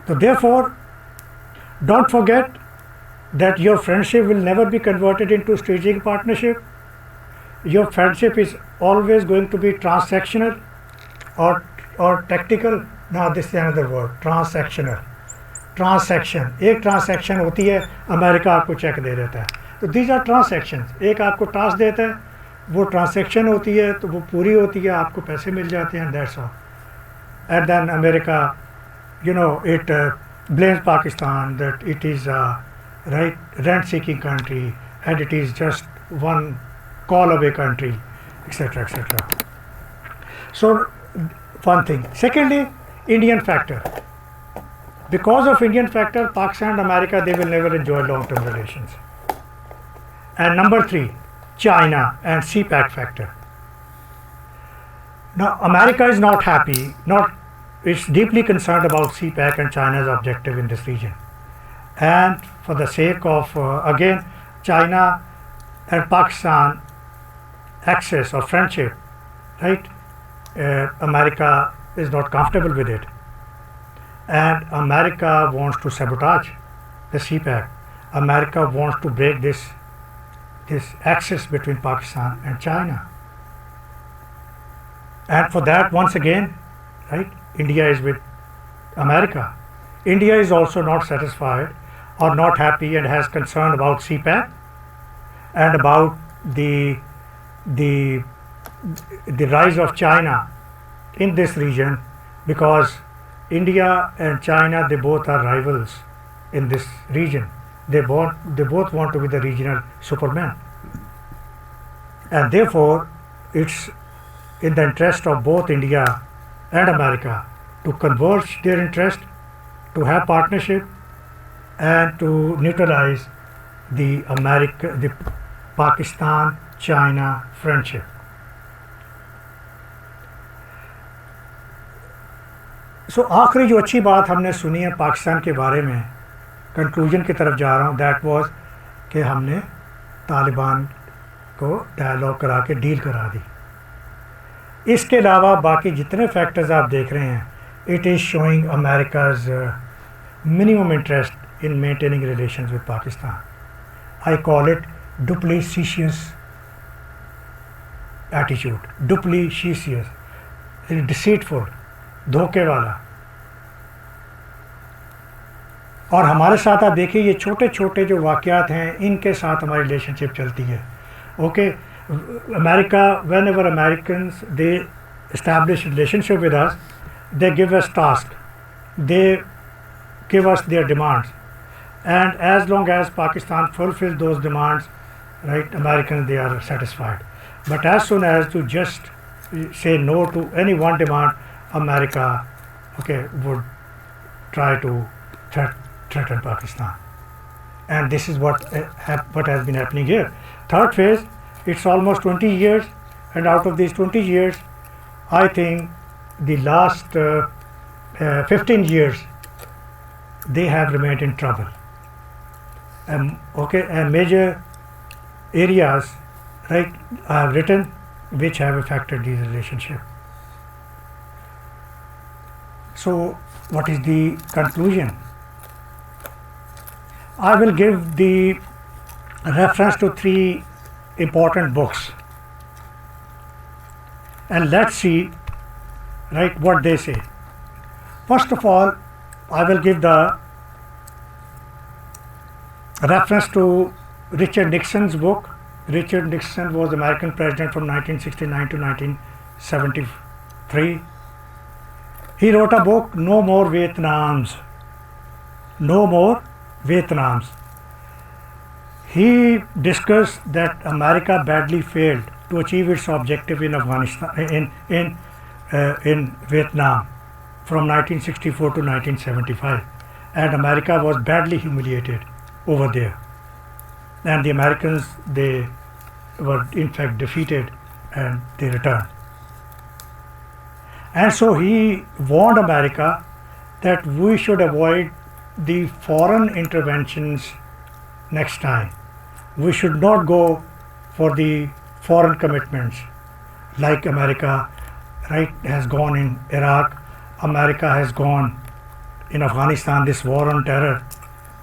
So therefore, don't forget that your friendship will never be converted into strategic partnership. Your friendship is always going to be transactional or tactical. Now this is another word, transactional. Transaction, एक transaction होती है, America आपको check दे देता है, तो these are transaction. एक आपको task देता है, वो ट्रांसैक्शन होती है, तो वो पूरी होती है, आपको पैसे मिल जाते हैं, that's all. And then America, you know, it blames Pakistan that it is a rent-seeking country and it is just one call-away country, etc., etc. So, one thing. Secondly, Indian factor. Because of Indian factor, Pakistan and America, they will never enjoy long-term relations. And number 3, China and CPAC factor. Now, America is not happy, it's deeply concerned about CPAC and China's objective in this region. And for the sake of, again, China and Pakistan access or friendship, right? America is not comfortable with it. And America wants to sabotage the CPAC. America wants to break this access between Pakistan and China. And for that, once again, right, India is with America. India is also not satisfied or not happy and has concern about CPAC and about the rise of China in this region, because India and China, they both are rivals in this region. They both want to be the regional supermen, and therefore it's in the interest of both India and America to converge their interest, to have partnership, and to neutralize the Pakistan-China friendship. So आखिरी जो अच्छी बात हमने सुनी है पाकिस्तान के बारे में, कंक्लूजन की तरफ जा रहा हूँ, दैट वाज कि हमने तालिबान को डायलॉग करा के डील करा दी. इसके अलावा बाकी जितने फैक्टर्स आप देख रहे हैं, it is showing America's minimum interest in maintaining relations with Pakistan. I call it duplicitous attitude, duplicitous, deceitful, धोखे वाला. और हमारे साथ आप देखिए, ये छोटे छोटे जो वाक़यात हैं, इनके साथ हमारी रिलेशनशिप चलती है. Okay, America, whenever Americans, they establish relationship with us, they give us tasks, they give us their demands, and as long as Pakistan fulfills those demands, right, Americans, they are satisfied. But as soon as to just say no to any one demand, America, okay, would try to threaten Pakistan. And this is what has been happening here. Third phase, it's almost 20 years, and out of these 20 years, I think the last 15 years, they have remained in trouble. Okay, and major areas, right, I have written, which have affected these relationships. So, what is the conclusion? I will give the reference to 3 important books, and let's see, right, what they say. First of all, I will give the reference to Richard Nixon's book. Richard Nixon was American president from 1969 to 1973. He wrote a book, No More Vietnams. No More Vietnams. He discussed that America badly failed to achieve its objective in Afghanistan, in Vietnam, from 1964 to 1975, and America was badly humiliated over there, and the Americans, they were in fact defeated and they returned. And so he warned America that we should avoid the foreign interventions next time. We should not go for the foreign commitments like America, right, has gone in Iraq, America has gone in Afghanistan, this war on terror,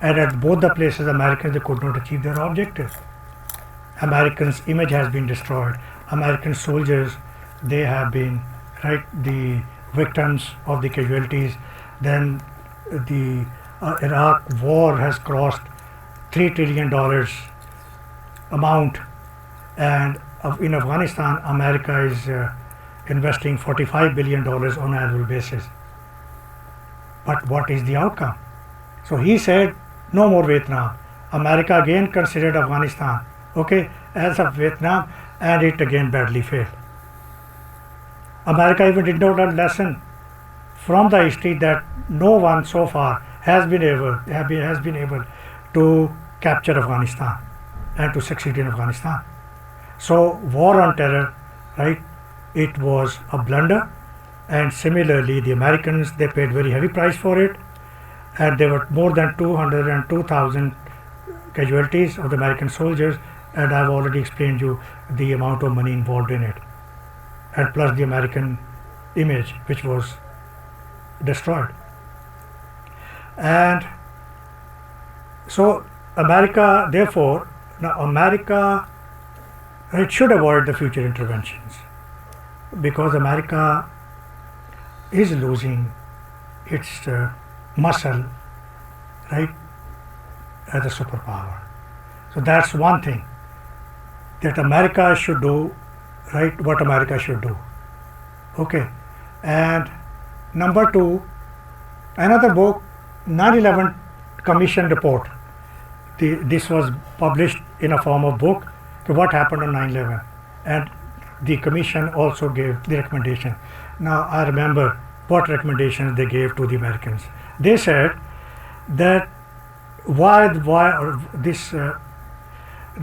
and at both the places Americans, they could not achieve their objectives. Americans' image has been destroyed. American soldiers, they have been the victims of the casualties. Then the Iraq war has crossed $3 trillion amount, and in Afghanistan, America is investing $45 billion on an annual basis. But what is the outcome? So he said, no more Vietnam. America again considered Afghanistan, as of Vietnam, and it again badly failed. America even did not learn lesson from the history that no one so far has been able to capture Afghanistan and to succeed in Afghanistan. So war on terror, it was a blunder, and similarly the Americans, they paid very heavy price for it, and there were more than 202,000 casualties of the American soldiers, and I've already explained you the amount of money involved in it, and plus the American image which was destroyed. And so America, therefore, America should avoid the future interventions, because America is losing its muscle, as a superpower. So that's one thing that America should do, what America should do. And number two, another book, 9/11 Commission Report. This was published in a form of book, what happened on 9/11, and the commission also gave the recommendation. Now I remember what recommendations they gave to the Americans. They said that why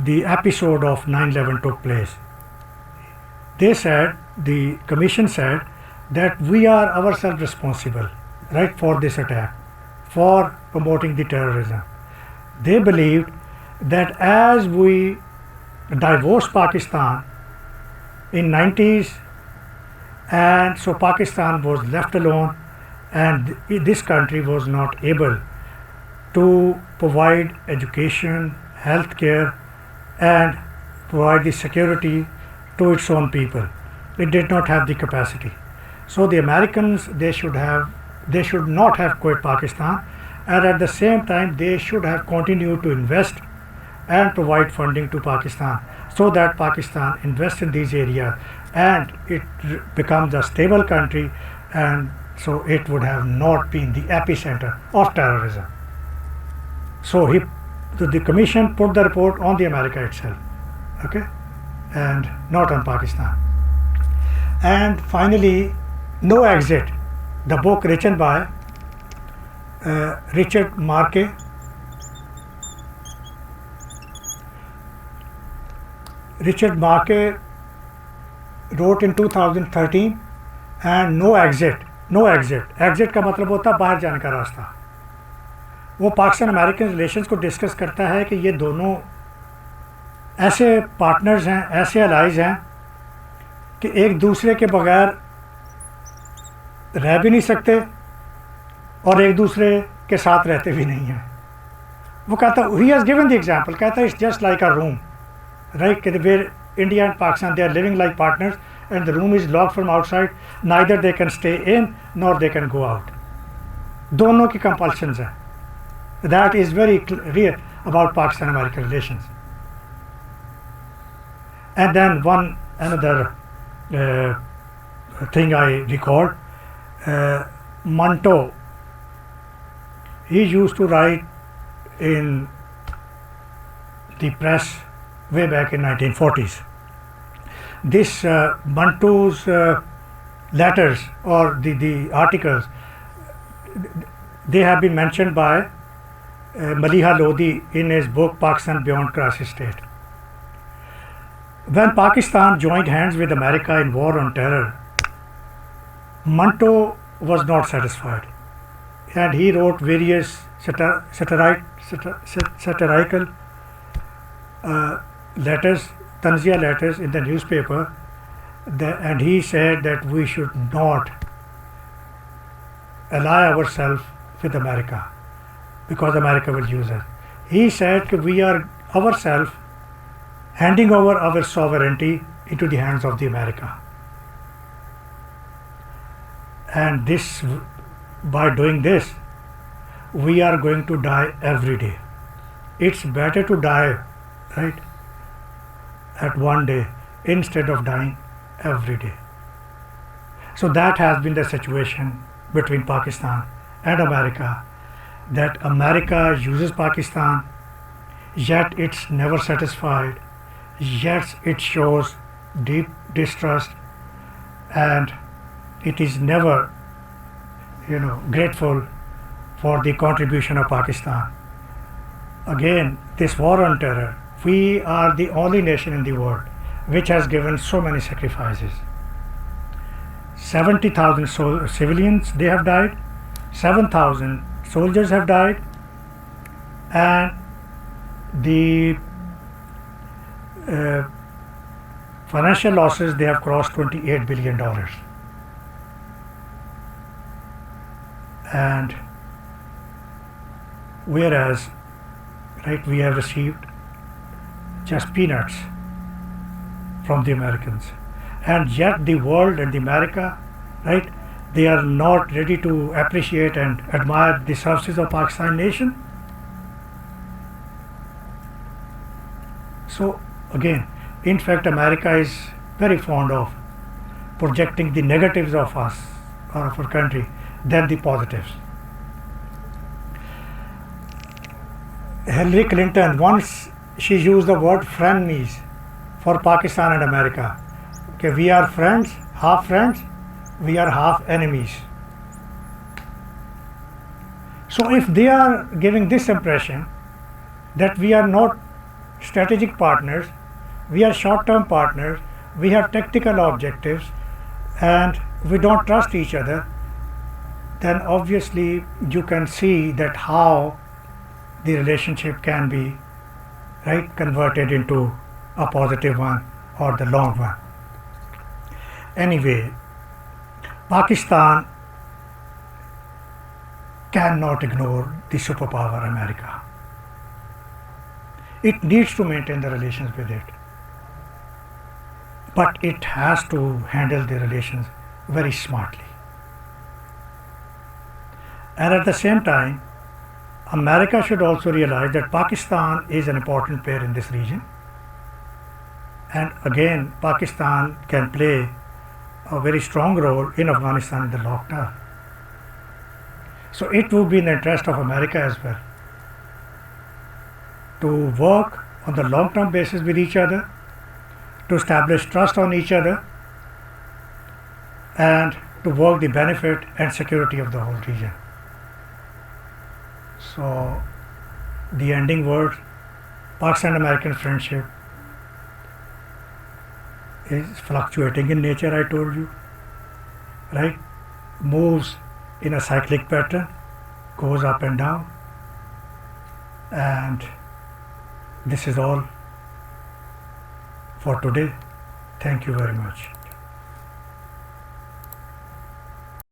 the episode of 9/11 took place. They said, the commission said, that we are ourselves responsible, for this attack, for promoting the terrorism. They believed that as we divorced Pakistan in 90s, and so Pakistan was left alone, and this country was not able to provide education, healthcare, and provide the security to its own people. It did not have the capacity. So the Americans, they should not have quit Pakistan, and at the same time they should have continued to invest and provide funding to Pakistan, so that Pakistan invests in these areas and it becomes a stable country, and so it would have not been the epicenter of terrorism. So the commission put the report on the America itself, and not on Pakistan. And finally, No Exit, the book written by Richard Markey. Richard Markey wrote in 2013, and No Exit का मतलब होता है बाहर जाने का रास्ता. वो Pakistan American relations को डिस्कस करता है कि ये दोनों ऐसे पार्टनर्स हैं, ऐसे अलाइज हैं कि एक दूसरे के बगैर रह भी नहीं सकते और एक दूसरे के साथ रहते भी नहीं हैं. वो कहता, he has given the example, कहता है it's just like a room, where India and Pakistan, they are living like partners, and the room is locked from outside. Neither they can stay in nor they can go out. दोनों की compulsions हैं. That is very clear about Pakistan-American relations. And then another thing I recall, Manto, he used to write in the press way back in 1940s. This Manto's letters or the articles, they have been mentioned by Maliha Lodi in his book Pakistan Beyond Crisis State. When Pakistan joined hands with America in war on terror, Manto was not satisfied, and he wrote various satirical letters, tanzia letters in the newspaper, and he said that we should not ally ourselves with America because America will use us. He said we are ourselves handing over our sovereignty into the hands of the America. And this, by doing this, we are going to die every day. It's better to die, right, at one day instead of dying every day. So that has been the situation between Pakistan and America, that America uses Pakistan, yet it's never satisfied, yet it shows deep distrust, and it is never, grateful for the contribution of Pakistan. Again, this war on terror, we are the only nation in the world which has given so many sacrifices. 70,000 civilians, they have died, 7,000 soldiers have died, and the financial losses, they have crossed $28 billion. And whereas, right, we have received just peanuts from the Americans, and yet the world and the America, right, they are not ready to appreciate and admire the services of Pakistan nation. So again, in fact, America is very fond of projecting the negatives of us or of our country than the positives. Hillary Clinton, once she used the word frenemies for Pakistan and America. Okay, we are friends, we are half enemies. So if they are giving this impression that we are not strategic partners, we are short-term partners, we have tactical objectives, and we don't trust each other, then obviously you can see that how the relationship can be, right, converted into a positive one or the long one. Anyway, Pakistan cannot ignore the superpower America. It needs to maintain the relations with it, but it has to handle the relations very smartly. And at the same time, America should also realize that Pakistan is an important player in this region, and again, Pakistan can play a very strong role in Afghanistan in the long term. So it would be in the interest of America as well to work on the long-term basis with each other, to establish trust on each other, and to work the benefit and security of the whole region. So the ending word, Pakistan-American friendship is fluctuating in nature, I told you, right? Moves in a cyclic pattern, goes up and down, and this is all for today. Thank you very much.